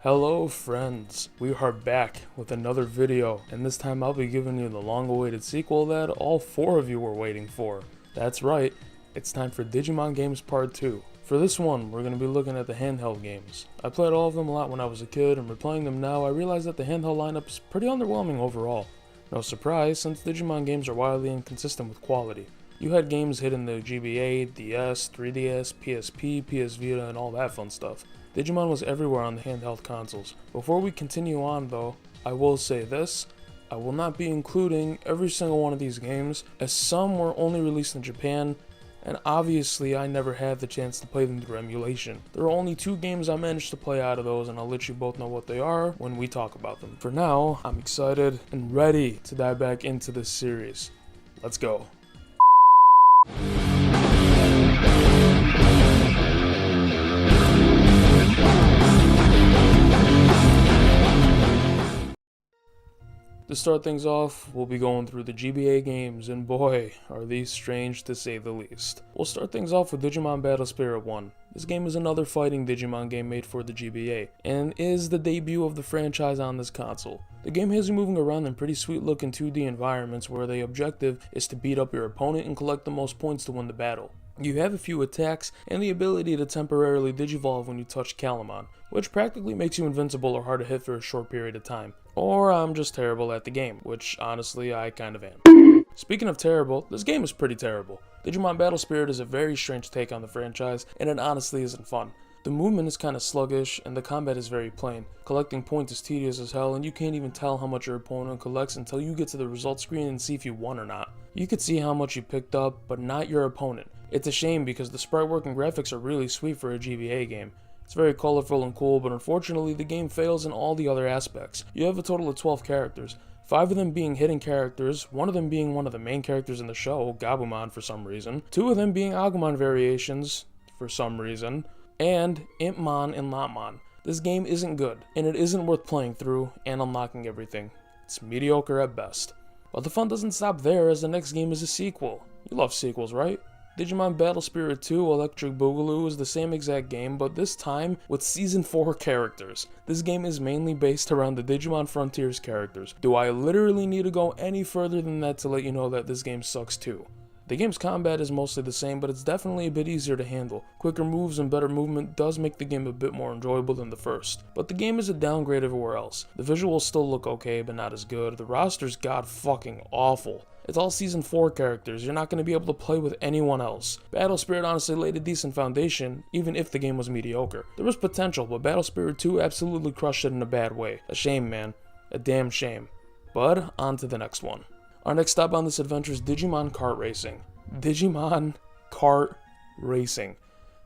Hello friends, we are back with another video, and this time I'll be giving you the long-awaited sequel that all 4 of you were waiting for. That's right, it's time for Digimon Games Part 2. For this one, we're going to be looking at the handheld games. I played all of them a lot when I was a kid, and replaying them now, I realized that the handheld lineup is pretty underwhelming overall. No surprise, since Digimon games are wildly inconsistent with quality. You had games hitting the GBA, DS, 3DS, PSP, PS Vita, and all that fun stuff. Digimon was everywhere on the handheld consoles. Before we continue on though, I will say this, I will not be including every single one of these games, as some were only released in Japan, and obviously I never had the chance to play them through emulation. There are only 2 games I managed to play out of those, and I'll let you both know what they are when we talk about them. For now, I'm excited and ready to dive back into this series. Let's go. To start things off, we'll be going through the GBA games, and boy, are these strange to say the least. We'll start things off with Digimon Battle Spirit 1. This game is another fighting Digimon game made for the GBA, and is the debut of the franchise on this console. The game has you moving around in pretty sweet looking 2D environments where the objective is to beat up your opponent and collect the most points to win the battle. You have a few attacks and the ability to temporarily digivolve when you touch Calamon, which practically makes you invincible or hard to hit for a short period of time. Or I'm just terrible at the game, which honestly I kind of am. Speaking of terrible, this game is pretty terrible. Digimon Battle Spirit is a very strange take on the franchise, and it honestly isn't fun. The movement is kind of sluggish, and the combat is very plain. Collecting points is tedious as hell, and you can't even tell how much your opponent collects until you get to the results screen and see if you won or not. You could see how much you picked up, but not your opponent. It's a shame because the sprite work and graphics are really sweet for a GBA game. It's very colorful and cool, but unfortunately the game fails in all the other aspects. You have a total of 12 characters, 5 of them being hidden characters, 1 of them being one of the main characters in the show, Gabumon for some reason, 2 of them being Agumon variations for some reason, and Impmon and Lopmon. This game isn't good, and it isn't worth playing through and unlocking everything. It's mediocre at best. But the fun doesn't stop there, as the next game is a sequel. You love sequels, right? Digimon Battle Spirit 2 Electric Boogaloo is the same exact game, but this time with Season 4 characters. This game is mainly based around the Digimon Frontiers characters. Do I literally need to go any further than that to let you know that this game sucks too? The game's combat is mostly the same, but it's definitely a bit easier to handle. Quicker moves and better movement does make the game a bit more enjoyable than the first. But the game is a downgrade everywhere else. The visuals still look okay, but not as good. The roster's god fucking awful. It's all Season 4 characters, you're not going to be able to play with anyone else. Battle Spirit honestly laid a decent foundation, even if the game was mediocre. There was potential, but Battle Spirit 2 absolutely crushed it in a bad way. A shame, man. A damn shame. But, on to the next one. Our next stop on this adventure is Digimon Kart Racing. Digimon Kart Racing.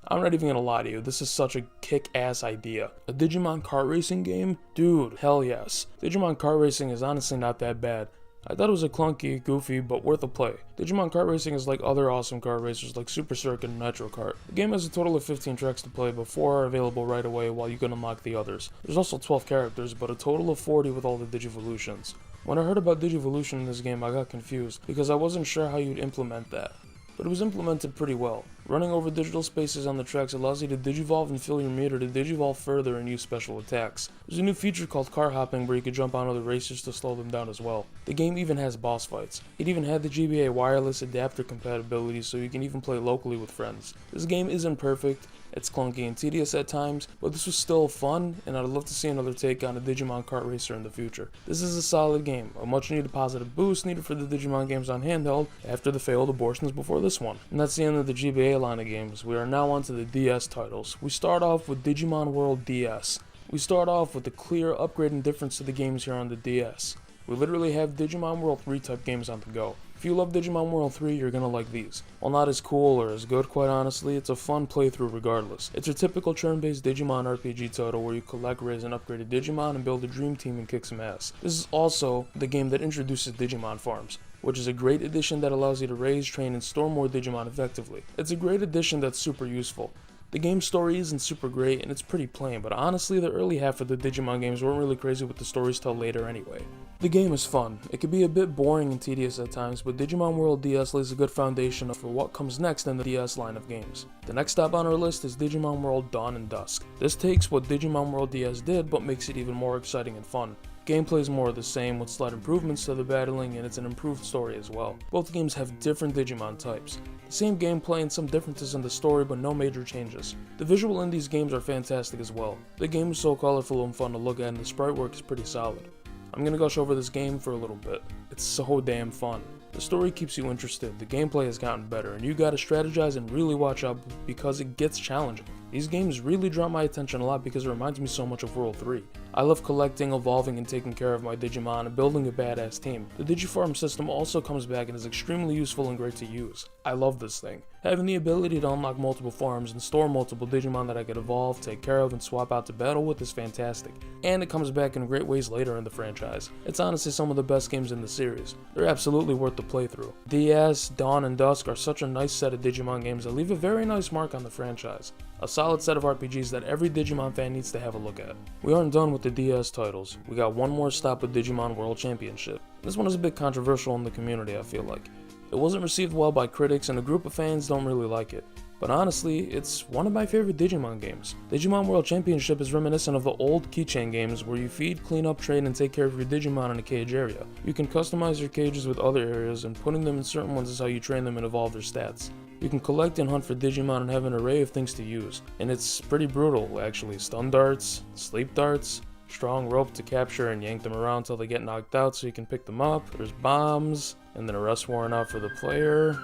I'm not even gonna lie to you, this is such a kick-ass idea. A Digimon Kart Racing game? Dude, hell yes. Digimon Kart Racing is honestly not that bad. I thought it was a clunky, goofy, but worth a play. Digimon Kart Racing is like other awesome kart racers like Super Circuit and Metro Kart. The game has a total of 15 tracks to play, but 4 are available right away while you can unlock the others. There's also 12 characters, but a total of 40 with all the Digivolutions. When I heard about Digivolution in this game, I got confused, because I wasn't sure how you'd implement that. But it was implemented pretty well. Running over digital spaces on the tracks allows you to digivolve and fill your meter to digivolve further and use special attacks. There's a new feature called car hopping where you can jump on other racers to slow them down as well. The game even has boss fights. It even had the GBA wireless adapter compatibility, so you can even play locally with friends. This game isn't perfect, it's clunky and tedious at times, but this was still fun, and I'd love to see another take on a Digimon kart racer in the future. This is a solid game, a much needed positive boost needed for the Digimon games on handheld after the failed abortions before this one. And that's the end of the GBA line of games. We are now on to the DS titles. We start off with Digimon World DS. We start off with the clear upgrade and difference to the games here on the DS. We literally have Digimon World 3 type games on the go. If you love Digimon World 3, you're gonna like these. While not as cool or as good, quite honestly, it's a fun playthrough regardless. It's your typical turn-based Digimon RPG title where you collect, raise, and upgrade a Digimon and build a dream team and kick some ass. This is also the game that introduces Digimon Farms, which is a great addition that allows you to raise, train, and store more Digimon effectively. It's a great addition that's super useful. The game's story isn't super great and it's pretty plain, but honestly the early half of the Digimon games weren't really crazy with the stories till later anyway. The game is fun. It can be a bit boring and tedious at times, but Digimon World DS lays a good foundation for what comes next in the DS line of games. The next stop on our list is Digimon World Dawn and Dusk. This takes what Digimon World DS did, but makes it even more exciting and fun. Gameplay is more of the same with slight improvements to the battling, and it's an improved story as well. Both games have different Digimon types. The same gameplay and some differences in the story, but no major changes. The visual in these games are fantastic as well. The game is so colorful and fun to look at, and the sprite work is pretty solid. I'm gonna gush over this game for a little bit. It's so damn fun. The story keeps you interested, the gameplay has gotten better, and you gotta strategize and really watch out because it gets challenging. These games really draw my attention a lot because it reminds me so much of World 3. I love collecting, evolving, and taking care of my Digimon and building a badass team. The Digifarm system also comes back and is extremely useful and great to use. I love this thing. Having the ability to unlock multiple farms and store multiple Digimon that I could evolve, take care of, and swap out to battle with is fantastic. And it comes back in great ways later in the franchise. It's honestly some of the best games in the series. They're absolutely worth the playthrough. DS, Dawn, and Dusk are such a nice set of Digimon games that leave a very nice mark on the franchise. A solid set of RPGs that every Digimon fan needs to have a look at. We aren't done with the DS titles. We got one more stop with Digimon World Championship. This one is a bit controversial in the community, I feel like. It wasn't received well by critics and a group of fans don't really like it. But honestly, it's one of my favorite Digimon games. Digimon World Championship is reminiscent of the old keychain games where you feed, clean up, train, and take care of your Digimon in a cage area. You can customize your cages with other areas, and putting them in certain ones is how you train them and evolve their stats. You can collect and hunt for Digimon and have an array of things to use. And it's pretty brutal, actually. Stun darts, sleep darts, strong rope to capture and yank them around till they get knocked out so you can pick them up. There's bombs, and then a rest warrant out for the player.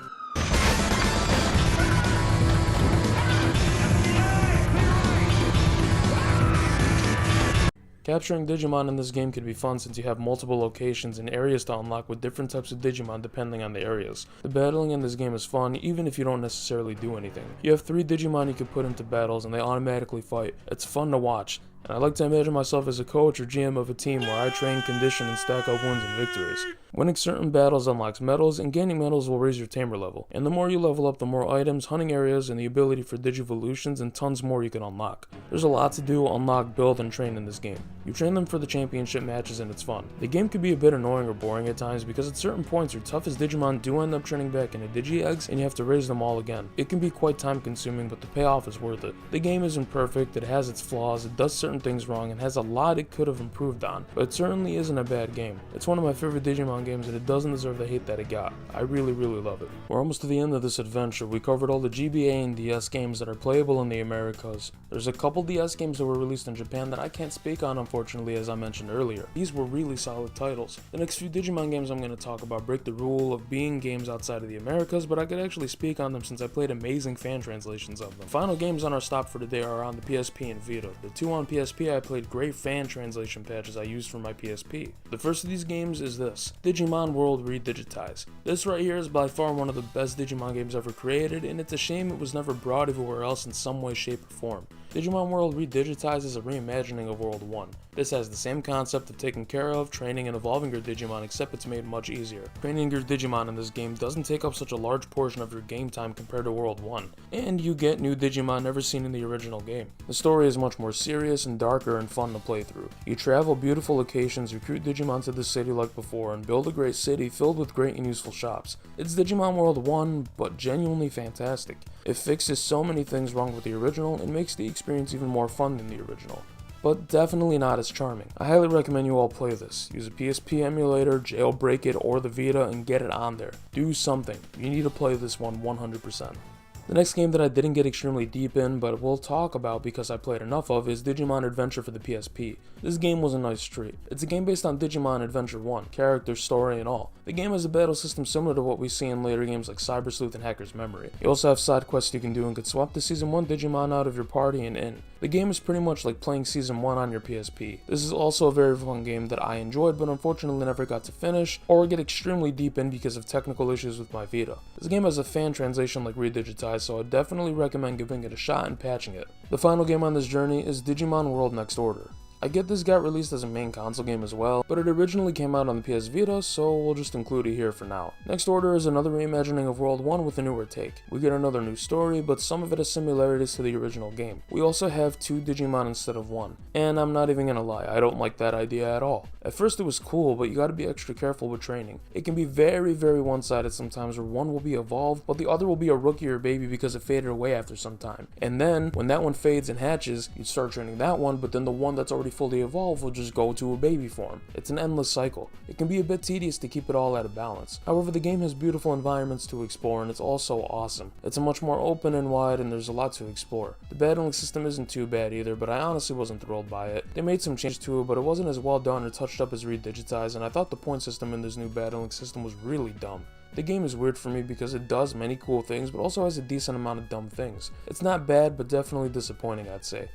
Capturing Digimon in this game can be fun since you have multiple locations and areas to unlock with different types of Digimon depending on the areas. The battling in this game is fun even if you don't necessarily do anything. You have 3 Digimon you can put into battles and they automatically fight. It's fun to watch. And I like to imagine myself as a coach or GM of a team where I train, condition, and stack up wins and victories. Winning certain battles unlocks medals, and gaining medals will raise your tamer level. And the more you level up, the more items, hunting areas, and the ability for Digivolutions, and tons more you can unlock. There's a lot to do, unlock, build, and train in this game. You train them for the championship matches and it's fun. The game can be a bit annoying or boring at times because at certain points your toughest Digimon do end up turning back into Digi-Eggs and you have to raise them all again. It can be quite time consuming, but the payoff is worth it. The game isn't perfect, it has its flaws, it does certain things wrong, and has a lot it could have improved on, but it certainly isn't a bad game. It's one of my favorite Digimon games and it doesn't deserve the hate that it got. I really love it. We're almost to the end of this adventure. We covered all the GBA and DS games that are playable in the Americas. There's a couple DS games that were released in Japan that I can't speak on unfortunately, as I mentioned earlier. These were really solid titles. The next few Digimon games I'm going to talk about break the rule of being games outside of the Americas, but I could actually speak on them since I played amazing fan translations of them. Final games on our stop for today are on the PSP and Vita. The 2 on PSP I played great fan translation patches I used for my PSP. The first of these games is this, Digimon World Re-Digitize. This right here is by far one of the best Digimon games ever created, and it's a shame it was never brought everywhere else in some way, shape, or form. Digimon World Re-Digitize is a reimagining of World 1. This has the same concept of taking care of, training, and evolving your Digimon, except it's made much easier. Training your Digimon in this game doesn't take up such a large portion of your game time compared to World 1, and you get new Digimon never seen in the original game. The story is much more serious and darker and fun to play through. You travel beautiful locations, recruit Digimon to the city like before, and build a great city filled with great and useful shops. It's Digimon World 1, but genuinely fantastic. It fixes so many things wrong with the original and makes the experience even more fun than the original, but definitely not as charming. I highly recommend you all play this. Use a PSP emulator, jailbreak it, or the Vita and get it on there. Do something. You need to play this one 100%. The next game that I didn't get extremely deep in, but we'll talk about because I played enough of, is Digimon Adventure for the PSP. This game was a nice treat. It's a game based on Digimon Adventure 1, character, story, and all. The game has a battle system similar to what we see in later games like Cyber Sleuth and Hacker's Memory. You also have side quests you can do and could swap the Season 1 Digimon out of your party and in. The game is pretty much like playing Season 1 on your PSP. This is also a very fun game that I enjoyed but unfortunately never got to finish or get extremely deep in because of technical issues with my Vita. This game has a fan translation like Re-Digitize, so I definitely recommend giving it a shot and patching it. The final game on this journey is Digimon World Next Order. I get this got released as a main console game as well, but it originally came out on the PS Vita, so we'll just include it here for now. Next order is another reimagining of World 1 with a newer take. We get another new story, but some of it has similarities to the original game. We also have 2 Digimon instead of 1, and I'm not even gonna lie, I don't like that idea at all. At first it was cool, but you gotta be extra careful with training. It can be very one-sided sometimes, where one will be evolved, but the other will be a rookie or baby because it faded away after some time. And then, when that one fades and hatches, you start training that one, but then the one that's already fully evolved will just go to a baby form. It's an endless cycle. It can be a bit tedious to keep it all at a balance. However, the game has beautiful environments to explore, and it's also awesome. It's a much more open and wide, and there's a lot to explore. The battling system isn't too bad either, but I honestly wasn't thrilled by it. They made some changes to it, but it wasn't as well done or touched up as Re-Digitize, and I thought the point system in this new battling system was really dumb. The game is weird for me because it does many cool things, but also has a decent amount of dumb things. It's not bad, but definitely disappointing, I'd say.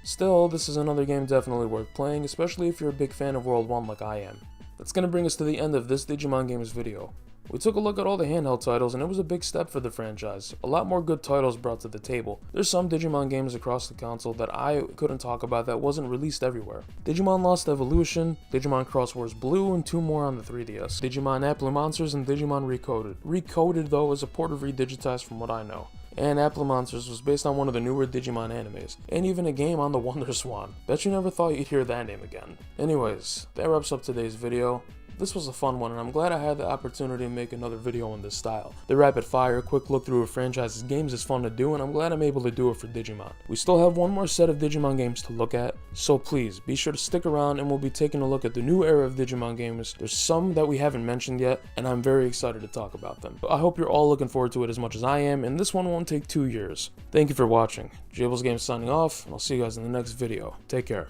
Still, this is another game definitely worth playing, especially if you're a big fan of World 1 like I am. That's gonna bring us to the end of this Digimon Games video. We took a look at all the handheld titles, and it was a big step for the franchise. A lot more good titles brought to the table. There's some Digimon games across the console that I couldn't talk about that wasn't released everywhere. Digimon Lost Evolution, Digimon Cross Wars Blue, and 2 more on the 3DS. Digimon Apple Monsters and Digimon Recoded. Recoded, though, is a port of Re-Digitize from what I know. And Apple Monsters was based on one of the newer Digimon animes, and even a game on the Wonder Swan. Bet you never thought you'd hear that name again. Anyways, that wraps up today's video. This was a fun one, and I'm glad I had the opportunity to make another video in this style. The rapid fire, quick look through a franchise's games is fun to do, and I'm glad I'm able to do it for Digimon. We still have one more set of Digimon games to look at, so please, be sure to stick around and we'll be taking a look at the new era of Digimon games. There's some that we haven't mentioned yet, and I'm very excited to talk about them. But I hope you're all looking forward to it as much as I am, and this one won't take 2 years. Thank you for watching. Jaybills Games signing off, and I'll see you guys in the next video. Take care.